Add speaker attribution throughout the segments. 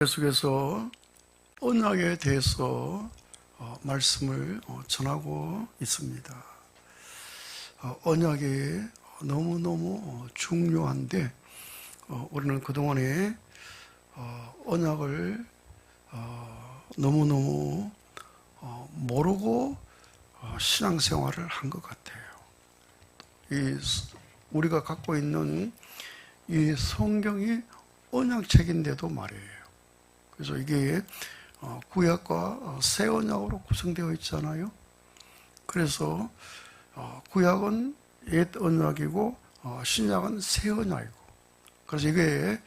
Speaker 1: 계속해서 언약에 대해서 말씀을 전하고 있습니다. 언약이 너무너무 중요한데 우리는 그동안에 언약을 너무너무 모르고 신앙생활을 한 것 같아요. 우리가 갖고 있는 이 성경이 언약책인데도 말이에요. 그래서 이게 구약과 새 언약으로 구성되어 있잖아요. 그래서 구약은 옛 언약이고 신약은 새 언약이고, 그래서 이게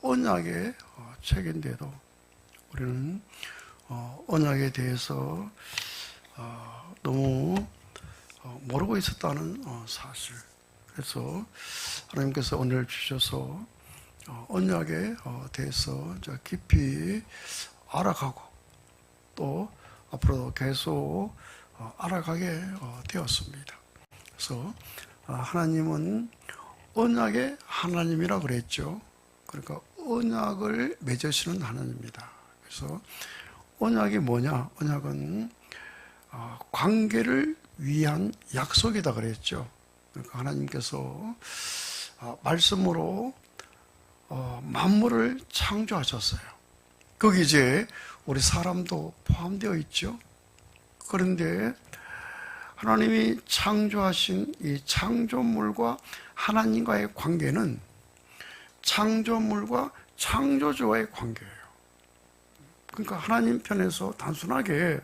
Speaker 1: 언약의 책인데도 우리는 언약에 대해서 너무 모르고 있었다는 사실. 그래서 하나님께서 오늘 주셔서 언약에 대해서 깊이 알아가고 또 앞으로도 계속 알아가게 되었습니다. 그래서 하나님은 언약의 하나님이라 그랬죠. 그러니까 언약을 맺으시는 하나님입니다. 그래서 언약이 뭐냐? 언약은 관계를 위한 약속이다 그랬죠. 그러니까 하나님께서 말씀으로 만물을 창조하셨어요. 거기 이제 우리 사람도 포함되어 있죠. 그런데 하나님이 창조하신 이 창조물과 하나님과의 관계는 창조물과 창조주와의 관계예요. 그러니까 하나님 편에서 단순하게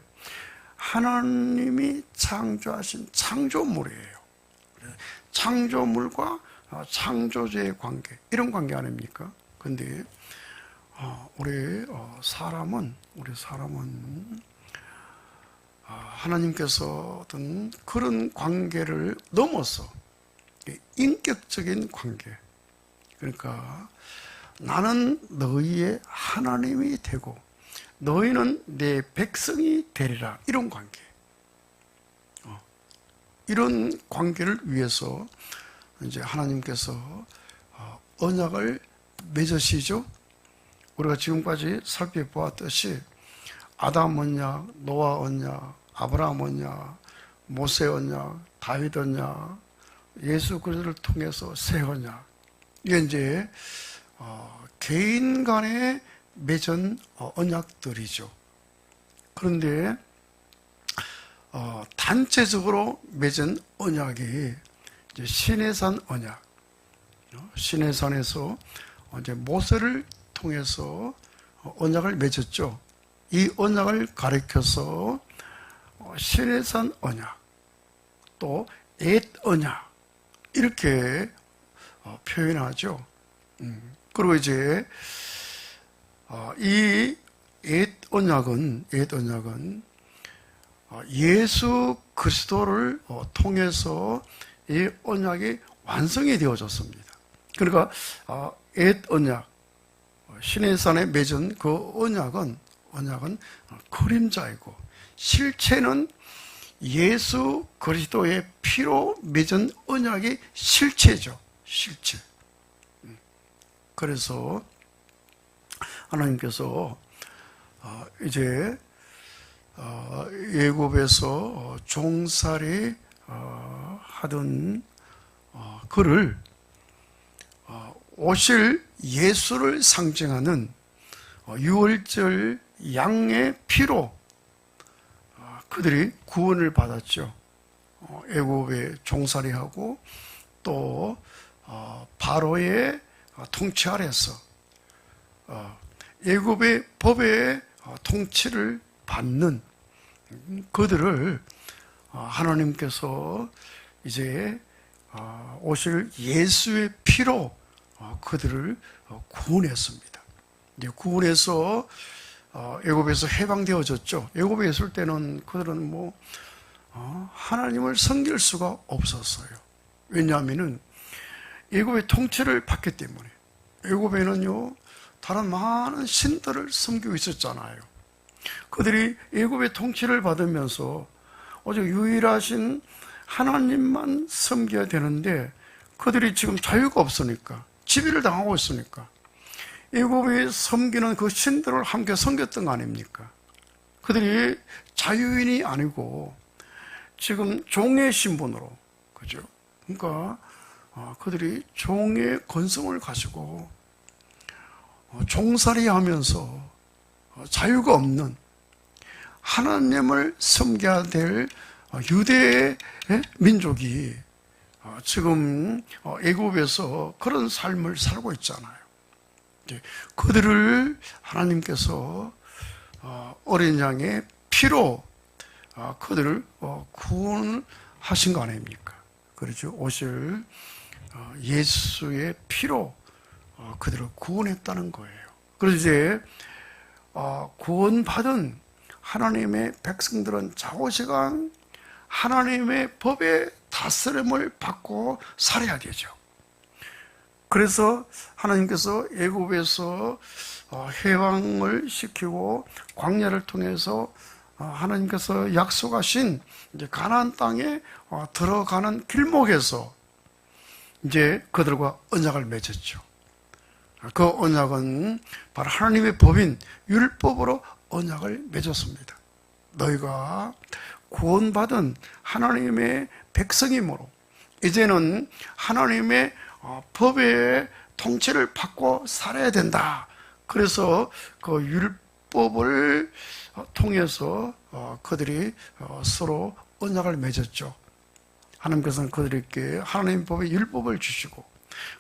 Speaker 1: 하나님이 창조하신 창조물이에요. 창조물과 창조주의 관계, 이런 관계 아닙니까? 근데 우리 사람은 하나님께서 어떤 그런 관계를 넘어서 인격적인 관계, 그러니까 나는 너희의 하나님이 되고 너희는 내 백성이 되리라, 이런 관계, 이런 관계를 위해서 이제 하나님께서 언약을 맺으시죠. 우리가 지금까지 살펴보았듯이 아담 언약, 노아 언약, 아브라함 언약, 모세 언약, 다윗 언약, 예수 그리스도를 통해서 새 언약, 이게 이제 개인 간에 맺은 언약들이죠. 그런데 단체적으로 맺은 언약이 시내산 언약, 시내산에서 이제 모세를 통해서 언약을 맺었죠. 이 언약을 가리켜서 시내산 언약, 또 옛 언약, 이렇게 표현하죠. 그리고 이제 이 옛 언약은 예수 그리스도를 통해서 이 언약이 완성이 되어졌습니다. 그러니까 옛 언약, 시내산에 맺은 그 언약은 그림자이고 실체는 예수 그리스도의 피로 맺은 언약이 실체죠. 실체. 그래서 하나님께서 이제 애굽에서 종살이 하던 그를 오실 예수를 상징하는 유월절 양의 피로 그들이 구원을 받았죠. 애굽에 종살이하고 또 바로의 통치 아래서 애굽의 법의 통치를 받는 그들을 하나님께서 이제 오실 예수의 피로 그들을 구원했습니다. 이제 구원해서 애굽에서 해방되어졌죠. 애굽에 있을 때는 그들은 하나님을 섬길 수가 없었어요. 왜냐하면은 애굽의 통치를 받기 때문에. 애굽에는요 다른 많은 신들을 섬기고 있었잖아요. 그들이 애굽의 통치를 받으면서 오직 유일하신 하나님만 섬겨야 되는데 그들이 지금 자유가 없으니까, 지배를 당하고 있으니까 애굽이 섬기는 그 신들을 함께 섬겼던 거 아닙니까? 그들이 자유인이 아니고 지금 종의 신분으로, 그죠? 그러니까 그들이 종의 건성을 가지고 종살이 하면서 자유가 없는 하나님을 섬겨야 될 유대의 민족이 지금 애굽에서 그런 삶을 살고 있잖아요. 그들을 하나님께서 어린 양의 피로 그들을 구원하신 거 아닙니까? 그렇죠. 오실 예수의 피로 그들을 구원했다는 거예요. 그래서 이제 구원받은 하나님의 백성들은 좌우지간 하나님의 법의 다스림을 받고 살아야 되죠. 그래서 하나님께서 애굽에서 해방을 시키고 광야를 통해서 하나님께서 약속하신 이제 가나안 땅에 들어가는 길목에서 이제 그들과 언약을 맺었죠. 그 언약은 바로 하나님의 법인 율법으로 언약을 맺었습니다. 너희가 구원받은 하나님의 백성이므로 이제는 하나님의 법의 통치를 받고 살아야 된다. 그래서 그 율법을 통해서 그들이 서로 언약을 맺었죠. 하나님께서는 그들에게 하나님의 법의 율법을 주시고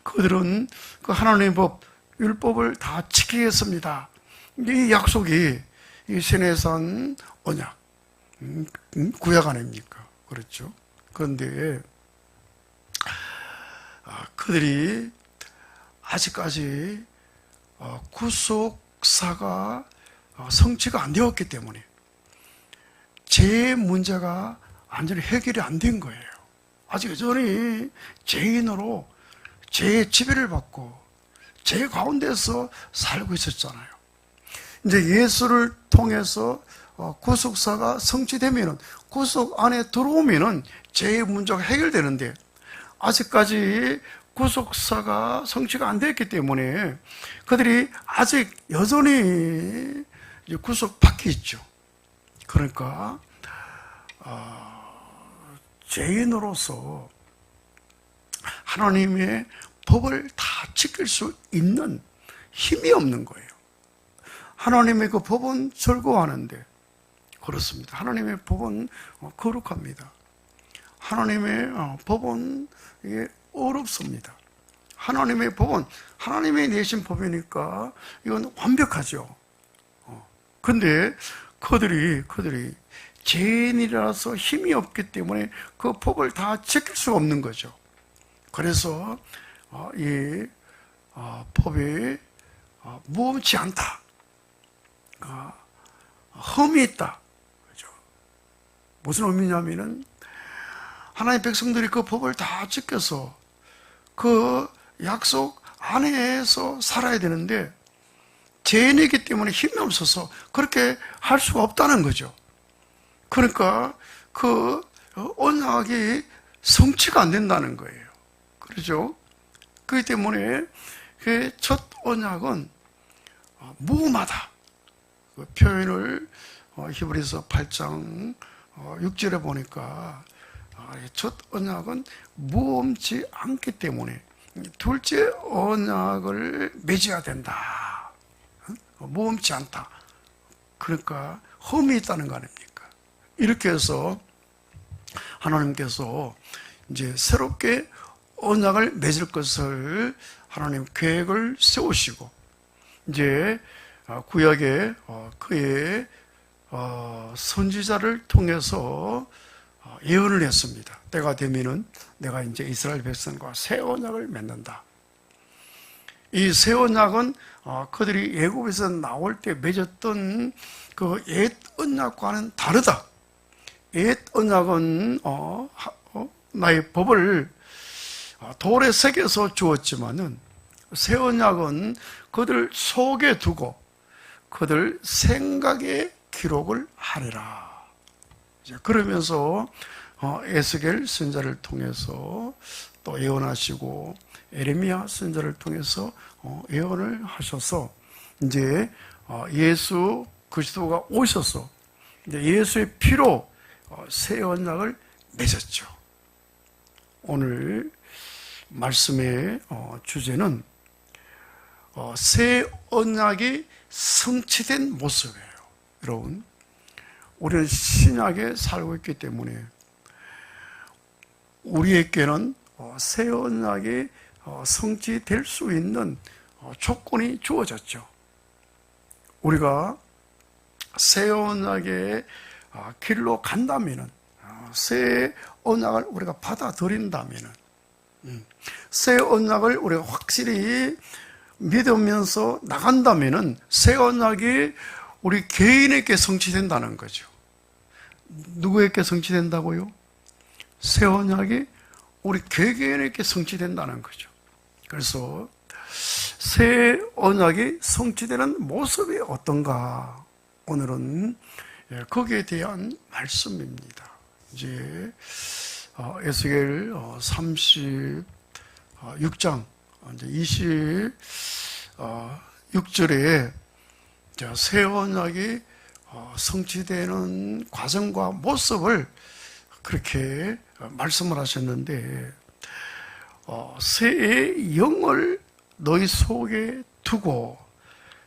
Speaker 1: 그들은 그 하나님의 법, 율법을 다 지키겠습니다. 이 약속이 이 시내산 언약, 구약 아닙니까? 그렇죠. 그런데 그들이 아직까지 구속사가 성취가 안 되었기 때문에 죄의 문제가 완전히 해결이 안 된 거예요. 아직 여전히 죄인으로 죄의 지배를 받고 죄 가운데서 살고 있었잖아요. 이제 예수를 통해서 구속사가 성취되면은 구속 안에 들어오면은 죄의 문제가 해결되는데 아직까지 구속사가 성취가 안 됐기 때문에 그들이 아직 여전히 구속 밖에 있죠. 그러니까 죄인으로서 하나님의 법을 다 지킬 수 있는 힘이 없는 거예요. 하나님의 그 법은 절거하는데 그렇습니다. 하나님의 법은 거룩합니다. 하나님의 법은 이게 어렵습니다. 하나님의 법은 하나님의 내신 법이니까 이건 완벽하죠. 근데 그들이 죄인이라서 힘이 없기 때문에 그 법을 다 지킬 수가 없는 거죠. 그래서 이 법이 무엄치 않다. 흠이 있다. 그죠? 무슨 의미냐면은 하나님의 백성들이 그 법을 다 지켜서 그 약속 안에서 살아야 되는데 죄인이기 때문에 힘이 없어서 그렇게 할 수가 없다는 거죠. 그러니까 그 언약이 성취가 안 된다는 거예요. 그렇죠? 그렇기 때문에 그 첫 언약은 무음하다. 그 표현을 히브리서 8장 6절에 보니까 첫 언약은 무엄치 않기 때문에 둘째 언약을 맺어야 된다. 무엄치 않다. 그러니까 흠이 있다는 거 아닙니까? 이렇게 해서 하나님께서 이제 새롭게 언약을 맺을 것을 하나님 계획을 세우시고 이제 구약에 그의 선지자를 통해서 예언을 했습니다. 때가 되면은 내가 이제 이스라엘 백성과 새 언약을 맺는다. 이 새 언약은 그들이 애굽에서 나올 때 맺었던 그 옛 언약과는 다르다. 옛 언약은 나의 법을 돌에 새겨서 주었지만은 새 언약은 그들 속에 두고 그들 생각에 기록을 하리라. 그러면서 에스겔 선지자를 통해서 또 예언하시고 에레미야 선지자를 통해서 예언을 하셔서 이제 예수 그리스도가 오셔서 이제 예수의 피로 새 언약을 맺었죠. 오늘 말씀의 주제는 새 언약이 성취된 모습이에요. 여러분, 우리는 신약에 살고 있기 때문에 우리에게는 새 언약이 성취될 수 있는 조건이 주어졌죠. 우리가 새 언약의 길로 간다면은, 새 언약을 우리가 받아들인다면은, 새 언약을 우리가 확실히 믿으면서 나간다면은 새 언약이 우리 개인에게 성취된다는 거죠. 누구에게 성취된다고요? 새 언약이 우리 개개인에게 성취된다는 거죠. 그래서 새 언약이 성취되는 모습이 어떤가? 오늘은 거기에 대한 말씀입니다. 이제 에스겔 36장 이제 26절에 새 언약이 성취되는 과정과 모습을 그렇게 말씀을 하셨는데, 새의 영을 너희 속에 두고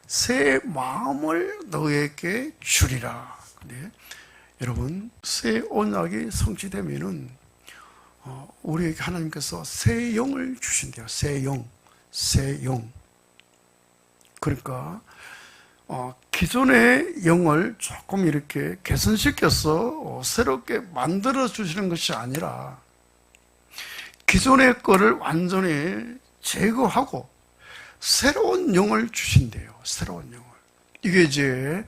Speaker 1: 새 마음을 너희에게 주리라. 네. 여러분, 새 언약이 성취되면은 우리에게 하나님께서 새 영을 주신대요. 새 영. 그러니까 기존의 영을 조금 이렇게 개선시켜서 새롭게 만들어 주시는 것이 아니라 기존의 거를 완전히 제거하고 새로운 영을 주신대요. 새로운 영을. 이게 이제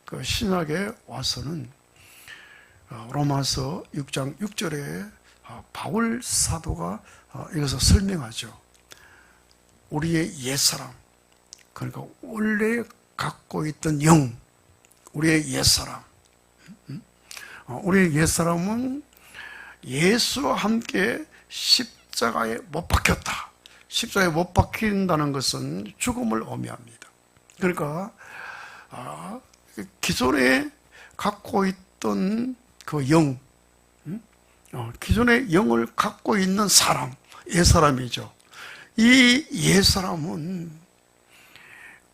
Speaker 1: 그 신약에 와서는 로마서 6장 6절에 바울 사도가 이것을 설명하죠. 우리의 옛사람, 그러니까 원래 갖고 있던 영, 우리의 옛사람. 우리의 옛사람은 예수와 함께 십자가에 못 박혔다. 십자가에 못 박힌다는 것은 죽음을 의미합니다. 그러니까 기존에 갖고 있던 그 영, 기존의 영을 갖고 있는 사람, 옛사람이죠. 이 옛사람은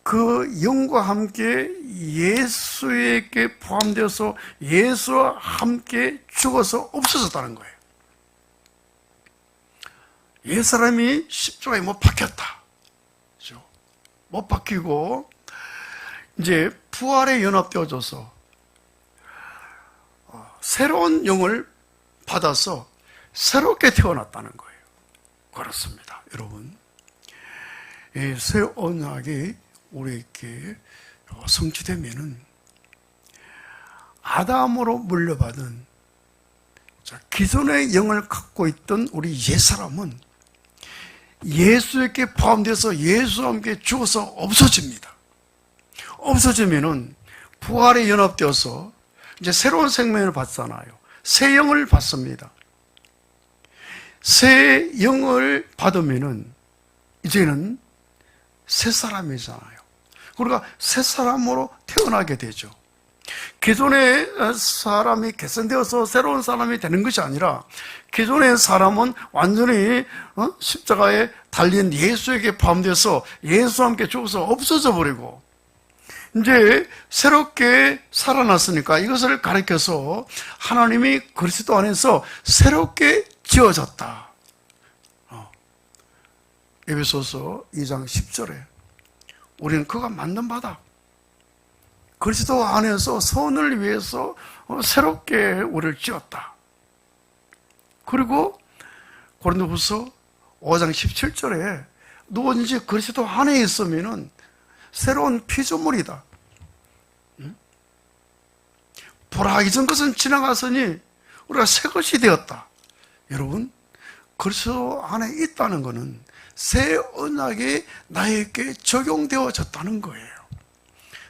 Speaker 1: 그 영과 함께 예수에게 포함되어서 예수와 함께 죽어서 없어졌다는 거예요. 옛사람이 십자가에 못 박혔다. 그렇죠? 못 박히고 이제 부활에 연합되어져서 새로운 영을 받아서 새롭게 태어났다는 거예요. 그렇습니다. 여러분, 이 새 언약이 우리에게 성취되면은 아담으로 물려받은 기존의 영을 갖고 있던 우리 옛사람은 예수에게 포함돼서 예수와 함께 죽어서 없어집니다. 없어지면은 부활에 연합되어서 이제 새로운 생명을 받잖아요. 새 영을 받습니다. 새 영을 받으면은 이제는 새 사람이잖아요. 그러니까 새 사람으로 태어나게 되죠. 기존의 사람이 개선되어서 새로운 사람이 되는 것이 아니라 기존의 사람은 완전히 십자가에 달린 예수에게 포함돼서 예수와 함께 죽어서 없어져 버리고 이제 새롭게 살아났으니까 이것을 가리켜서 하나님이 그리스도 안에서 새롭게 지어졌다. 에베소서 2장 10절에 우리는 그가 만든 바다, 그리스도 안에서 선을 위해서 새롭게 우리를 지었다. 그리고 고린도후서 5장 17절에 누구든지 그리스도 안에 있으면은 새로운 피조물이다. 보라하기 전 것은 지나갔으니 우리가 새 것이 되었다. 여러분, 그리스도 안에 있다는 것은 새 언약이 나에게 적용되어졌다는 거예요.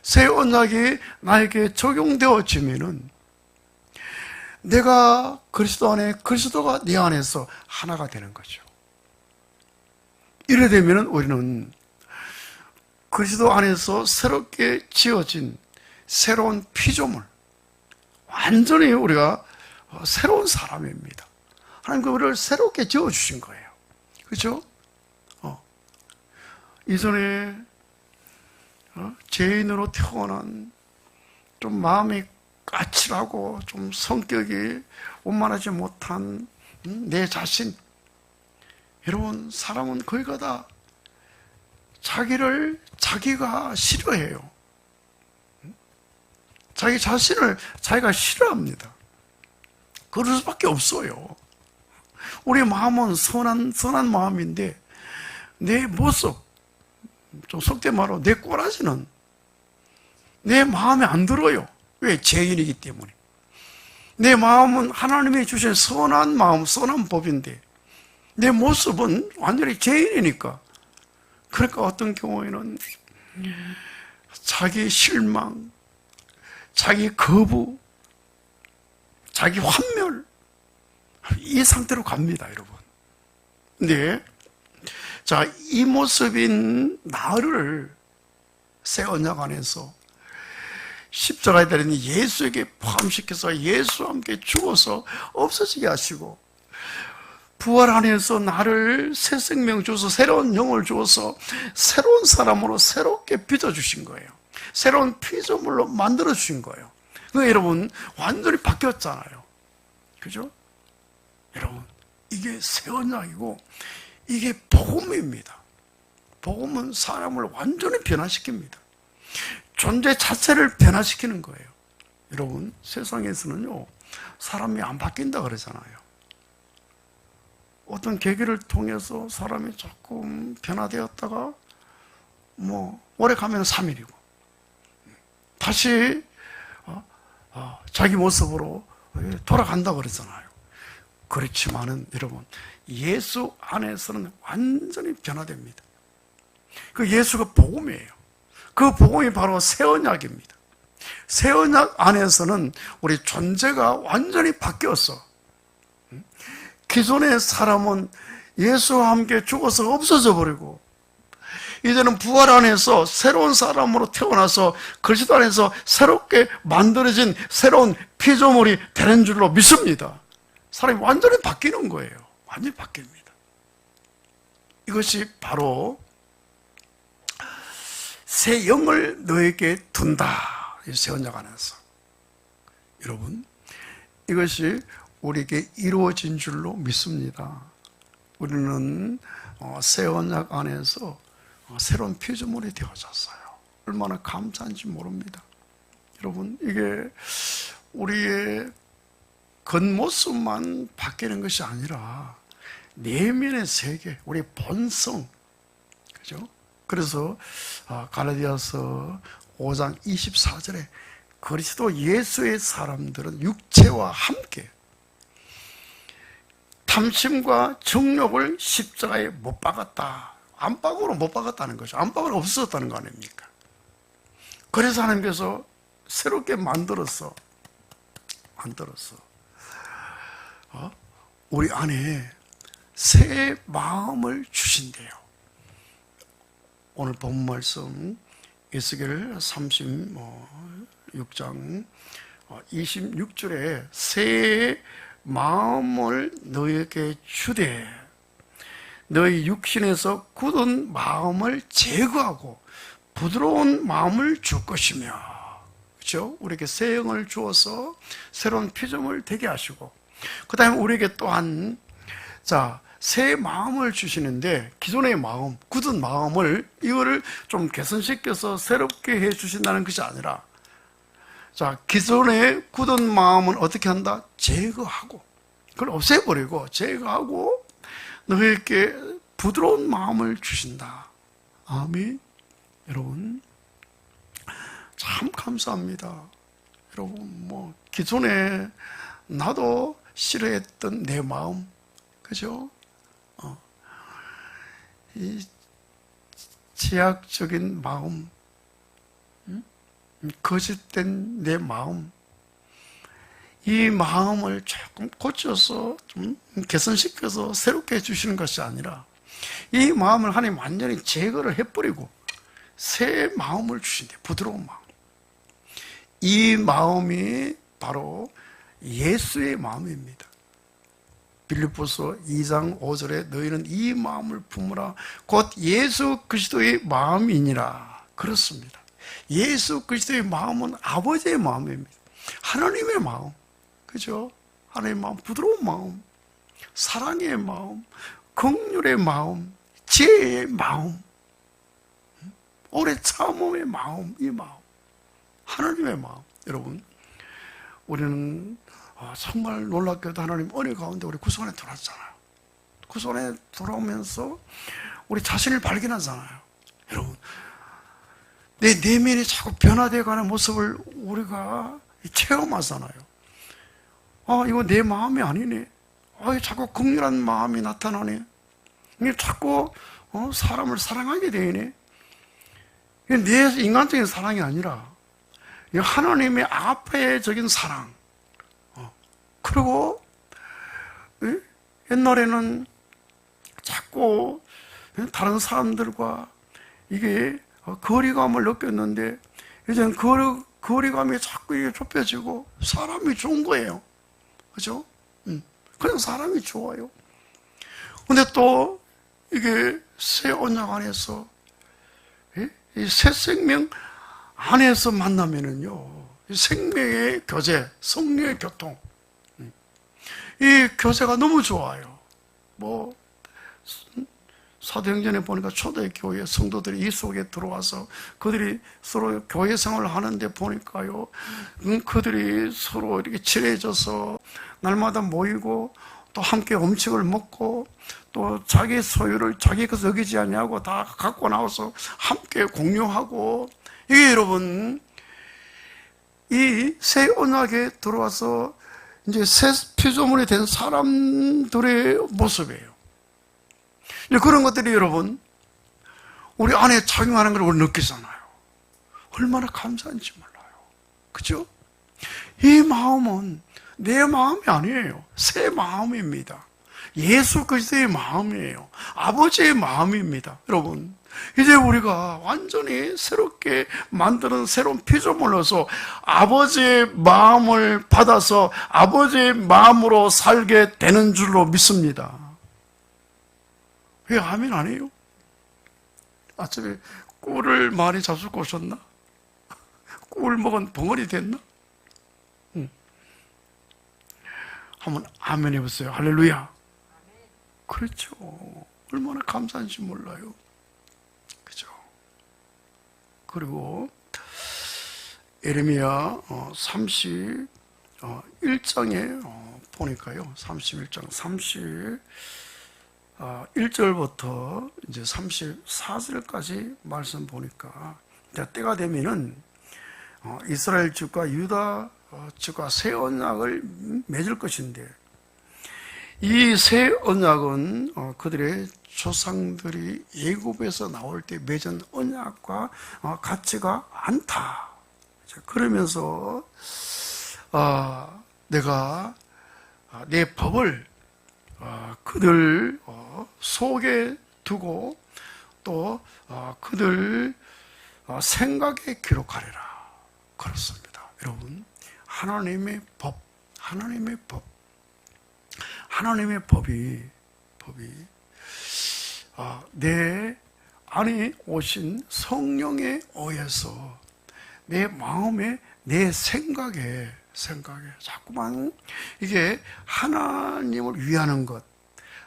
Speaker 1: 새 언약이 나에게 적용되어지면은 내가 그리스도 안에, 그리스도가 내 안에서 하나가 되는 거죠. 이래 되면 우리는 그리스도 안에서 새롭게 지어진 새로운 피조물, 완전히 우리가 새로운 사람입니다. 하나님 우리를 새롭게 지어주신 거예요. 그렇죠? 이전에 죄인으로 태어난 좀 마음이 까칠하고 좀 성격이 원만하지 못한 내 자신. 여러분, 사람은 거의 다 자기가 싫어해요. 자기 자신을 자기가 싫어합니다. 그럴 수밖에 없어요. 우리 마음은 선한 마음인데 내 모습, 좀 속된 말로 내 꼬라지는 내 마음에 안 들어요. 왜? 죄인이기 때문에. 내 마음은 하나님이 주신 선한 마음, 선한 법인데 내 모습은 완전히 죄인이니까. 그러니까 어떤 경우에는 자기 실망, 자기 거부, 자기 환멸, 이 상태로 갑니다, 여러분. 근데 자, 이 모습인 나를 새 언약 안에서 십자가에 달린 예수에게 포함시켜서 예수와 함께 죽어서 없어지게 하시고, 부활 안에서 나를 새 생명 주어서 새로운 영을 주어서 새로운 사람으로 새롭게 빚어주신 거예요. 새로운 피조물로 만들어주신 거예요. 그러니까 여러분, 완전히 바뀌었잖아요. 그죠? 여러분, 이게 새 언약이고 이게 복음입니다. 복음은 사람을 완전히 변화시킵니다. 존재 자체를 변화시키는 거예요. 여러분, 세상에서는요, 사람이 안 바뀐다 그러잖아요. 어떤 계기를 통해서 사람이 조금 변화되었다가 오래 가면 3일이고 다시 자기 모습으로 돌아간다 그러잖아요. 그렇지만은 여러분, 예수 안에서는 완전히 변화됩니다. 그 예수가 복음이에요. 그 복음이 바로 새 언약입니다. 새 언약 안에서는 우리 존재가 완전히 바뀌었어. 기존의 사람은 예수와 함께 죽어서 없어져 버리고, 이제는 부활 안에서 새로운 사람으로 태어나서 그리스도 안에서 새롭게 만들어진 새로운 피조물이 되는 줄로 믿습니다. 사람이 완전히 바뀌는 거예요. 완전히 바뀝니다. 이것이 바로 새 영을 너에게 둔다. 새 언약 안에서. 여러분, 이것이 우리에게 이루어진 줄로 믿습니다. 우리는 새 언약 안에서 새로운 피조물이 되어졌어요. 얼마나 감사한지 모릅니다. 여러분, 이게 우리의 겉모습만 바뀌는 것이 아니라 내면의 세계, 우리의 본성, 그죠? 그래서 갈라디아서 5장 24절에 그리스도 예수의 사람들은 육체와 함께 탐심과 정욕을 십자가에 못 박았다. 안팎으로 못 박았다는 거죠. 안팎으로 없었다는 거 아닙니까? 그래서 하나님께서 새롭게 만들었어. 우리 안에 새 마음을 주신대요. 오늘 본 말씀 에스겔 36장 26절에 새 마음을 너에게 주되 너희 육신에서 굳은 마음을 제거하고 부드러운 마음을 줄 것이며, 그렇죠? 우리에게 새 영을 주어서 새로운 피조물 되게 하시고, 그 다음에 우리에게 또한 새 마음을 주시는데, 기존의 마음, 굳은 마음을 이거를 좀 개선시켜서 새롭게 해 주신다는 것이 아니라, 기존의 굳은 마음은 어떻게 한다? 제거하고, 그걸 없애버리고 제거하고 너에게 부드러운 마음을 주신다. 아멘. 여러분, 참 감사합니다. 여러분, 기존에 나도 싫어했던 내 마음, 그죠? 이 제약적인 마음, 거짓된 내 마음, 이 마음을 조금 고쳐서 좀 개선시켜서 새롭게 해주시는 것이 아니라 이 마음을 하나님 완전히 제거를 해버리고 새 마음을 주신대. 부드러운 마음. 이 마음이 바로 예수의 마음입니다. 빌립보서 2장 5절에 너희는 이 마음을 품으라 곧 예수 그리스도의 마음이니라. 그렇습니다. 예수 그리스도의 마음은 아버지의 마음입니다. 하나님의 마음, 그죠? 하나님의 마음, 부드러운 마음, 사랑의 마음, 긍휼의 마음, 지혜의 마음, 오래 참음의 마음, 이 마음, 하나님의 마음. 여러분, 우리는 정말 놀랍게도 하나님 은혜 가운데 우리 구속안에 들어왔잖아요. 구속안에 돌아오면서 우리 자신을 발견하잖아요. 여러분, 내 내면이 자꾸 변화되어가는 모습을 우리가 체험하잖아요. 이거 내 마음이 아니네. 자꾸 긍휼한 마음이 나타나네. 이게 자꾸 사람을 사랑하게 되네. 이게 내 인간적인 사랑이 아니라 하나님의 아페적인 사랑. 그리고 옛날에는 자꾸 다른 사람들과 이게 거리감을 느꼈는데 이제는 거리감이 자꾸 이게 좁혀지고 사람이 좋은 거예요. 그죠? 그냥 사람이 좋아요. 근데 또 이게 새 언약 안에서 이 새 생명 안에서 만나면은요, 생명의 교제, 성령의 교통, 이 교제가 너무 좋아요. 사도행전에 보니까 초대교회 성도들이 이 속에 들어와서 그들이 서로 교회 생활을 하는데 보니까요, 그들이 서로 이렇게 친해져서 날마다 모이고 또 함께 음식을 먹고 또 자기 소유를 자기 것을 여기지 아니하고 다 갖고 나와서 함께 공유하고, 이게 여러분 이 새 언약에 들어와서 이제 새 피조물이 된 사람들의 모습이에요. 그런 것들이 여러분 우리 안에 작용하는 걸 우리 느끼잖아요. 얼마나 감사한지 몰라요. 그죠? 이 마음은 내 마음이 아니에요. 새 마음입니다. 예수 그리스도의 마음이에요. 아버지의 마음입니다. 여러분, 이제 우리가 완전히 새롭게 만드는 새로운 피조물로서 아버지의 마음을 받아서 아버지의 마음으로 살게 되는 줄로 믿습니다. 왜 아멘 안 해요? 아침에 꿀을 많이 잡수고 오셨나? 꿀 먹은 벙어리 됐나? 한번 아멘 해보세요. 할렐루야. 그렇죠. 얼마나 감사한지 몰라요. 그죠? 그리고 예레미야 31장에 보니까요, 31장 31절부터 이제 34절까지 말씀 보니까 때가 되면은 이스라엘 집과 유다 집과 새 언약을 맺을 것인데, 이 새 언약은 그들의 조상들이 애굽에서 나올 때 맺은 언약과 같지가 않다. 그러면서 내가 내 법을 그들 속에 두고 또 그들 생각에 기록하리라. 그렇습니다. 여러분, 하나님의 법이 내 안에 오신 성령에 의해서 내 마음에, 내 생각에 자꾸만 이게 하나님을 위하는 것,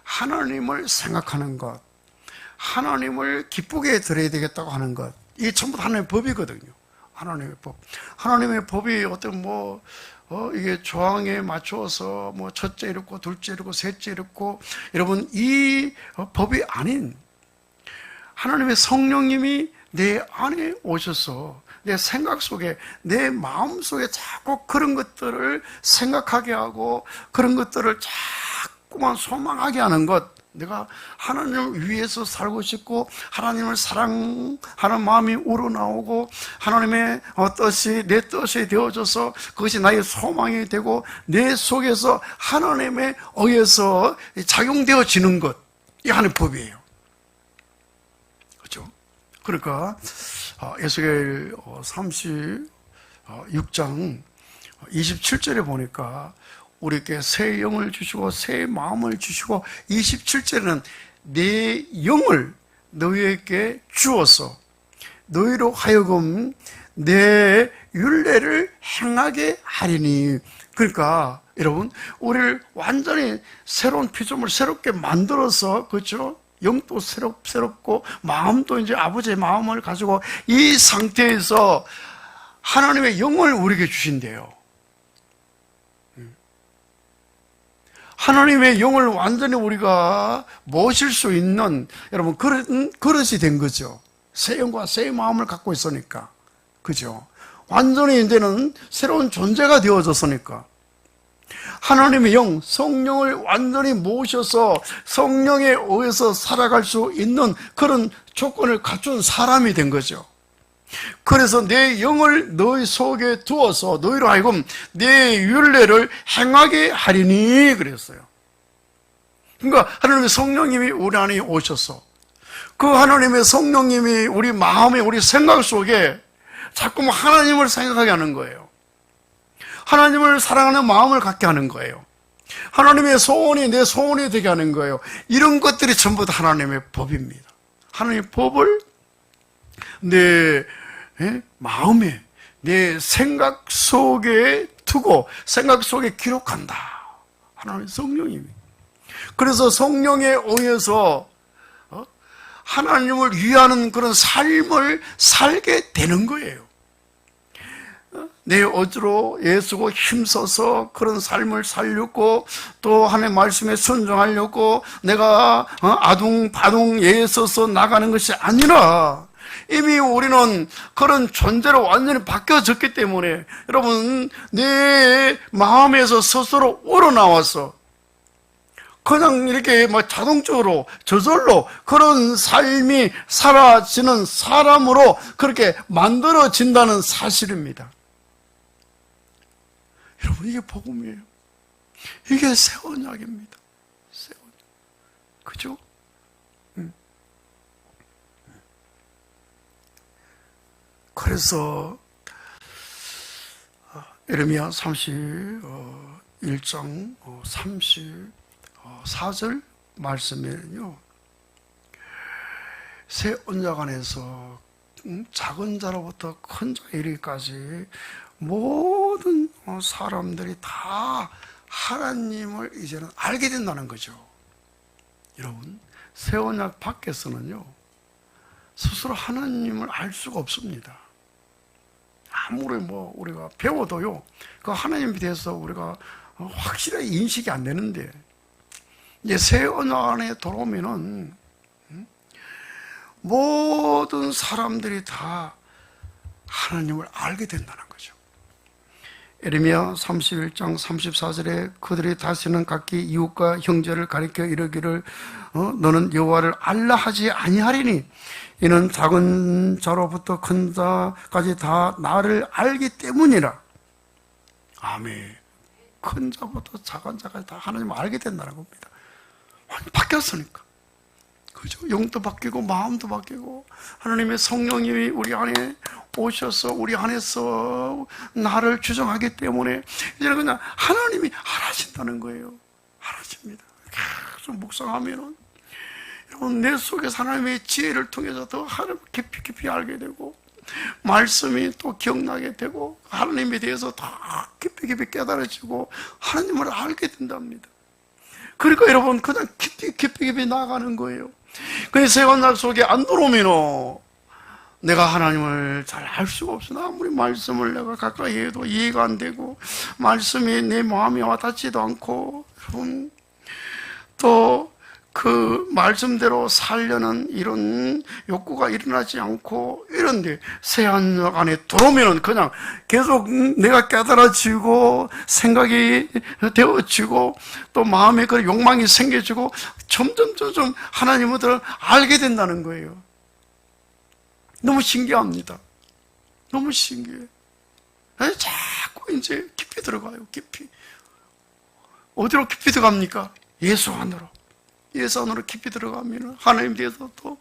Speaker 1: 하나님을 생각하는 것, 하나님을 기쁘게 드려야 되겠다고 하는 것, 이게 전부 다 하나님의 법이거든요. 하나님의 법. 하나님의 법이 어떤 이게 조항에 맞춰서 첫째 이렇고 둘째 이렇고 셋째 이렇고, 여러분 이 법이 아닌 하나님의 성령님이 내 안에 오셔서 내 생각 속에, 내 마음 속에 자꾸 그런 것들을 생각하게 하고 그런 것들을 자꾸만 소망하게 하는 것, 내가 하나님을 위해서 살고 싶고 하나님을 사랑하는 마음이 우러나오고 하나님의 뜻이 내 뜻이 되어져서 그것이 나의 소망이 되고 내 속에서 하나님에 의해서 작용되어지는 것, 이 하나님의 법이에요. 그러니까 에스겔 36장 27절에 보니까 우리에게 새 영을 주시고 새 마음을 주시고 27절에는 내 영을 너희에게 주어서 너희로 하여금 내 율례를 행하게 하리니. 그러니까 여러분, 우리를 완전히 새로운 피조물 새롭게 만들어서, 그렇죠? 영도 새롭고 마음도 이제 아버지의 마음을 가지고 이 상태에서 하나님의 영을 우리에게 주신대요. 하나님의 영을 완전히 우리가 모실 수 있는, 여러분, 그릇이 된 거죠. 새 영과 새 마음을 갖고 있으니까. 그죠? 완전히 이제는 새로운 존재가 되어졌으니까. 하나님의 영, 성령을 완전히 모셔서 성령에 의해서 살아갈 수 있는 그런 조건을 갖춘 사람이 된 거죠. 그래서 내 영을 너희 속에 두어서 너희로 하여금 내 율례를 행하게 하리니 그랬어요. 그러니까 하나님의 성령님이 우리 안에 오셔서 그 하나님의 성령님이 우리 마음에, 우리 생각 속에 자꾸만 하나님을 생각하게 하는 거예요. 하나님을 사랑하는 마음을 갖게 하는 거예요. 하나님의 소원이 내 소원이 되게 하는 거예요. 이런 것들이 전부 다 하나님의 법입니다. 하나님의 법을 내 마음에, 내 생각 속에 두고 생각 속에 기록한다. 하나님의 성령님이. 그래서 성령에 의해서 하나님을 위하는 그런 삶을 살게 되는 거예요. 내 어지로 애쓰고 힘써서 그런 삶을 살려고 또 하나님의 말씀에 순종하려고 내가 아둥바둥 애써서 나가는 것이 아니라 이미 우리는 그런 존재로 완전히 바뀌어졌기 때문에 여러분, 내 마음에서 스스로 우러나와서 그냥 이렇게 자동적으로 저절로 그런 삶이 사라지는 사람으로 그렇게 만들어진다는 사실입니다. 여러분, 이게 복음이에요. 이게 새 언약입니다. 새 언약. 그죠? 그래서 예레미야 31장 34절 말씀에는요, 새 언약 안에서 작은 자로부터 큰 자에 이르기까지 모든 사람들이 다 하나님을 이제는 알게 된다는 거죠. 여러분, 새 언약 밖에서는요 스스로 하나님을 알 수가 없습니다. 아무리 우리가 배워도요 그 하나님에 대해서 우리가 확실하게 인식이 안 되는데, 이제 새 언약 안에 들어오면은 모든 사람들이 다 하나님을 알게 된다는 거죠. 예레미야 31장 34절에 그들이 다시는 각기 이웃과 형제를 가리켜 이르기를 너는 여호와를 알라 하지 아니하리니 이는 작은 자로부터 큰 자까지 다 나를 알기 때문이라. 아멘. 큰 자부터 작은 자까지 다 하나님을 알게 된다는 겁니다. 완전히 바뀌었으니까. 그죠? 영도 바뀌고 마음도 바뀌고 하나님의 성령님이 우리 안에 오셔서 우리 안에서 나를 주정하기 때문에 이제는 그냥 하나님이 알아진다는 거예요. 알아집니다. 계속 묵상하면은 여러분, 내 속에서 하나님의 지혜를 통해서 더 하나님을 깊이 알게 되고 말씀이 또 기억나게 되고 하나님에 대해서 더 깊이 깨달아지고 하나님을 알게 된답니다. 그러니까 여러분, 그냥 깊이 나아가는 거예요. 그래서 새 언약 속에 안 들어오면 내가 하나님을 잘 알 수가 없어. 아무리 말씀을 내가 가까이 해도 이해가 안 되고 말씀이 내 마음에 와닿지도 않고 여러분, 또 그 말씀대로 살려는 이런 욕구가 일어나지 않고 이런데 새 언약 안에 들어오면 그냥 계속 내가 깨달아지고 생각이 되어지고 또 마음에 그 욕망이 생겨지고 점점 하나님을 알게 된다는 거예요. 너무 신기합니다. 너무 신기해. 자꾸 이제 깊이 들어가요. 깊이. 어디로 깊이 들어갑니까? 예수 안으로. 예수 안으로 깊이 들어가면 하나님 대해서 또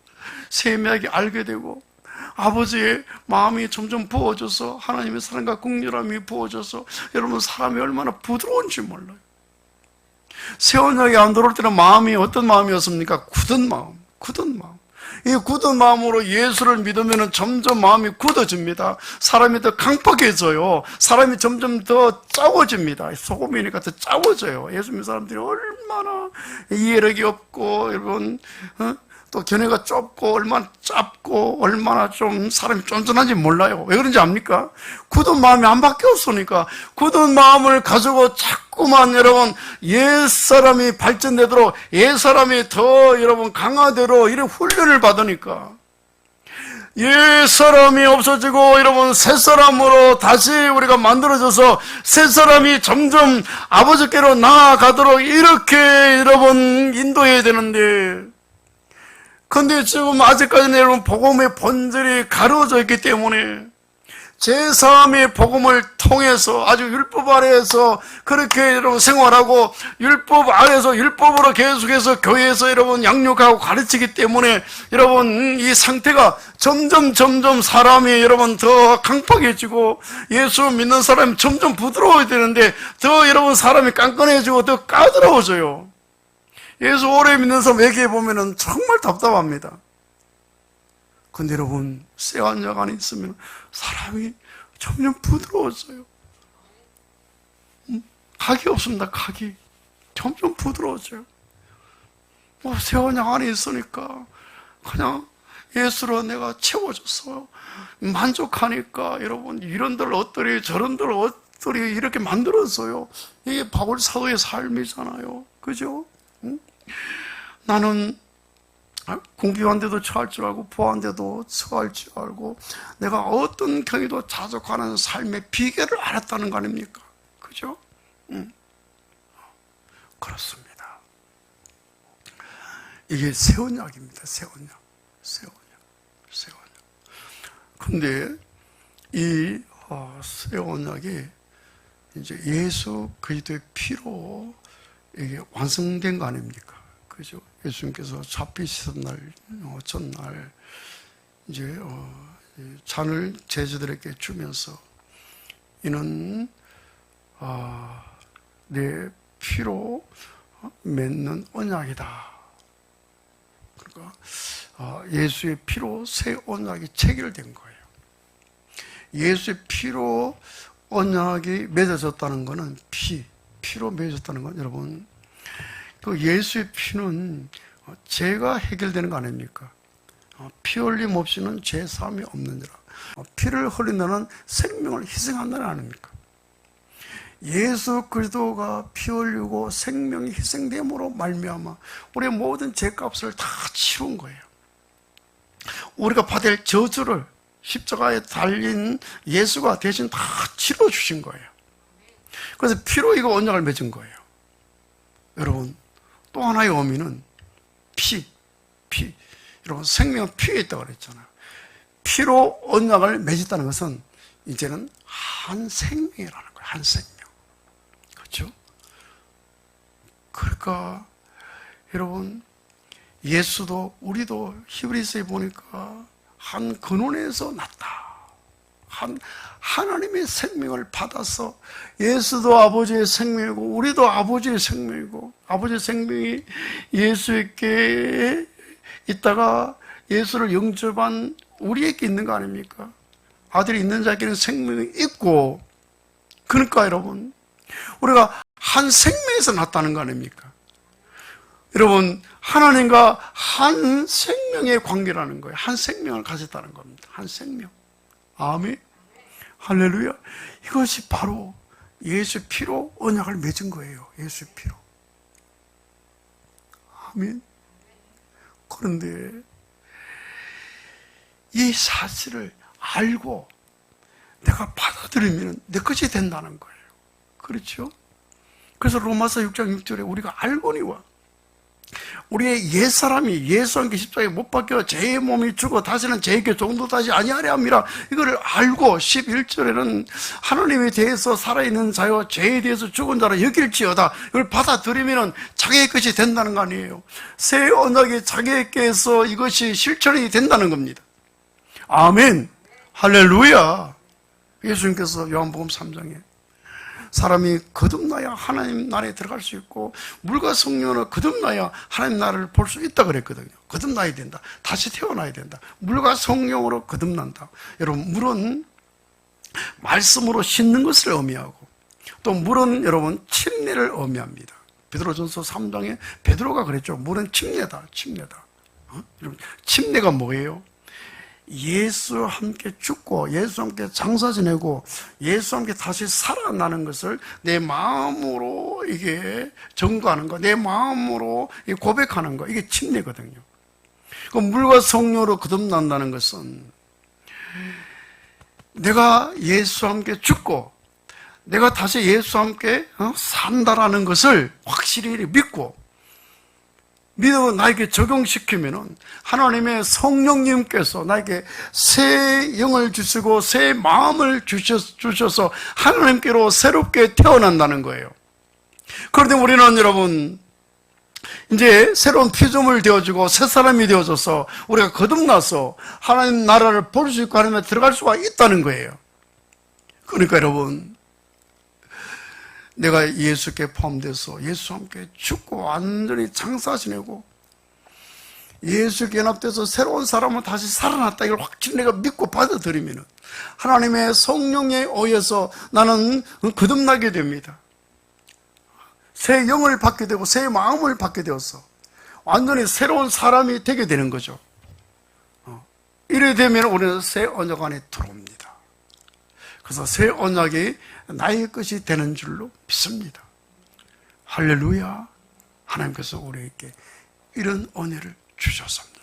Speaker 1: 세밀하게 알게 되고 아버지의 마음이 점점 부어져서 하나님의 사랑과 긍휼함이 부어져서 여러분 사람이 얼마나 부드러운지 몰라요. 새 언약이 안 들어올 때는 마음이 어떤 마음이었습니까? 굳은 마음, 굳은 마음. 이 굳은 마음으로 예수를 믿으면 점점 마음이 굳어집니다. 사람이 더 강팍해져요. 사람이 점점 더 짜워집니다. 소금이니까 더 짜워져요. 예수 믿는 사람들이 얼마나 이해력이 없고, 여러분, 또 견해가 좁고, 얼마나 짧고, 얼마나 좀 사람이 쫀쫀한지 몰라요. 왜 그런지 압니까? 굳은 마음이 안 바뀌었으니까. 굳은 마음을 가지고 자꾸만 여러분, 옛사람이 발전되도록, 옛사람이 더 여러분 강화되도록 이런 훈련을 받으니까. 옛사람이 없어지고 여러분 새사람으로 다시 우리가 만들어져서 새사람이 점점 아버지께로 나아가도록 이렇게 여러분 인도해야 되는데, 근데 지금 아직까지는 여러분 복음의 본질이 가려져 있기 때문에 제3의 복음을 통해서 아주 율법 아래에서 그렇게 여러분 생활하고 율법 아래에서 율법으로 계속해서 교회에서 여러분 양육하고 가르치기 때문에 여러분 이 상태가 점점 사람이 여러분 더 강팍해지고 예수 믿는 사람이 점점 부드러워야 되는데 더 여러분 사람이 깐깐해지고 더 까다로워져요. 예수 오래 믿는 사람 얘기해보면 정말 답답합니다. 근데 여러분, 새 언약 안에 있으면 사람이 점점 부드러워져요. 각이 없습니다, 각이. 점점 부드러워져요. 새 언약 안에 있으니까 그냥 예수로 내가 채워졌어요. 만족하니까 여러분, 이런들 어떠리 저런들 어떠리 이렇게 만들었어요. 이게 바울 사도의 삶이잖아요. 그죠? 나는 궁핍한데도 처할 줄 알고 부한데도 처할 줄 알고 내가 어떤 경위도 자족하는 삶의 비결을 알았다는 거 아닙니까? 그죠? 그렇습니다. 이게 새 언약입니다. 새 언약. 근데 이 새 언약이 이제 예수 그리스도의 피로 이게 완성된 거 아닙니까? 그죠? 예수님께서 잡히시던 날, 전날, 이제, 잔을 제자들에게 주면서, 이는, 내 피로 맺는 언약이다. 그러니까, 예수의 피로 새 언약이 체결된 거예요. 예수의 피로 언약이 맺어졌다는 것은 피로 맺어졌다는 건 여러분, 그 예수의 피는 죄가 해결되는 거 아닙니까? 피 흘림 없이는 죄 사함이 없느니라. 피를 흘린다는 생명을 희생한다는 아닙니까? 예수 그리스도가 피 흘리고 생명이 희생됨으로 말미암아 우리의 모든 죄값을 다 치룬 거예요. 우리가 받을 저주를 십자가에 달린 예수가 대신 다 치러주신 거예요. 그래서 피로 이거 언약을 맺은 거예요. 여러분, 또 하나의 의미는 피. 여러분, 생명은 피에 있다고 그랬잖아요. 피로 언약을 맺었다는 것은 이제는 한 생명이라는 거예요. 한 생명. 그렇죠? 그러니까 여러분, 예수도 우리도 히브리서에 보니까 한 근원에서 났다. 하나님의 생명을 받아서 예수도 아버지의 생명이고 우리도 아버지의 생명이고 아버지의 생명이 예수에게 있다가 예수를 영접한 우리에게 있는 거 아닙니까? 아들이 있는 자에게는 생명이 있고, 그러니까 여러분 우리가 한 생명에서 났다는 거 아닙니까? 여러분, 하나님과 한 생명의 관계라는 거예요. 한 생명을 가졌다는 겁니다. 한 생명. 아멘. 할렐루야. 이것이 바로 예수 피로 언약을 맺은 거예요. 예수 피로. 아멘. 그런데 이 사실을 알고 내가 받아들이면 내 것이 된다는 거예요. 그렇죠? 그래서 로마서 6장 6절에 우리가 알거니와 우리의 옛사람이 예수 함께 십자가에 못 박혀 제 몸이 죽어 다시는 제게 종도 다시 아니하려 함이라. 이거를 알고 11절에는 하나님에 대해서 살아있는 자여 죄에 대해서 죽은 자라 여길지어다. 이걸 받아들이면 자기의 것이 된다는 거 아니에요. 새 언약이 자기에게서 이것이 실천이 된다는 겁니다. 아멘. 할렐루야. 예수님께서 요한복음 3장에 사람이 거듭나야 하나님 나라에 들어갈 수 있고 물과 성령으로 거듭나야 하나님 나라를 볼 수 있다 그랬거든요. 거듭나야 된다. 다시 태어나야 된다. 물과 성령으로 거듭난다. 여러분, 물은 말씀으로 씻는 것을 의미하고 또 물은 여러분 침례를 의미합니다. 베드로전서 3장에 베드로가 그랬죠. 물은 침례다. 침례다. 여러분, 침례가 뭐예요? 예수와 함께 죽고 예수와 함께 장사 지내고 예수와 함께 다시 살아나는 것을 내 마음으로 이게 전가하는 거, 내 마음으로 고백하는 거, 이게 침례거든요. 그 물과 성령으로 거듭난다는 것은 내가 예수와 함께 죽고 내가 다시 예수와 함께 산다라는 것을 확실히 믿고 믿음을 나에게 적용시키면은 하나님의 성령님께서 나에게 새 영을 주시고 새 마음을 주셔서 하나님께로 새롭게 태어난다는 거예요. 그런데 우리는 여러분 이제 새로운 피조물 되어지고 새 사람이 되어져서 우리가 거듭나서 하나님 나라를 볼 수 있고 하나님에 들어갈 수가 있다는 거예요. 그러니까 여러분, 내가 예수께 포함돼서 예수와 함께 죽고 완전히 장사 지내고 예수께 연합돼서 새로운 사람은 다시 살아났다, 이걸 확실히 내가 믿고 받아들이면 하나님의 성령에 의해서 나는 거듭나게 됩니다. 새 영을 받게 되고 새 마음을 받게 되어서 완전히 새로운 사람이 되게 되는 거죠. 이래 되면 우리는 새 언약 안에 들어옵니다. 그래서 새 언약이 나의 것이 되는 줄로 믿습니다. 할렐루야. 하나님께서 우리에게 이런 은혜를 주셨습니다.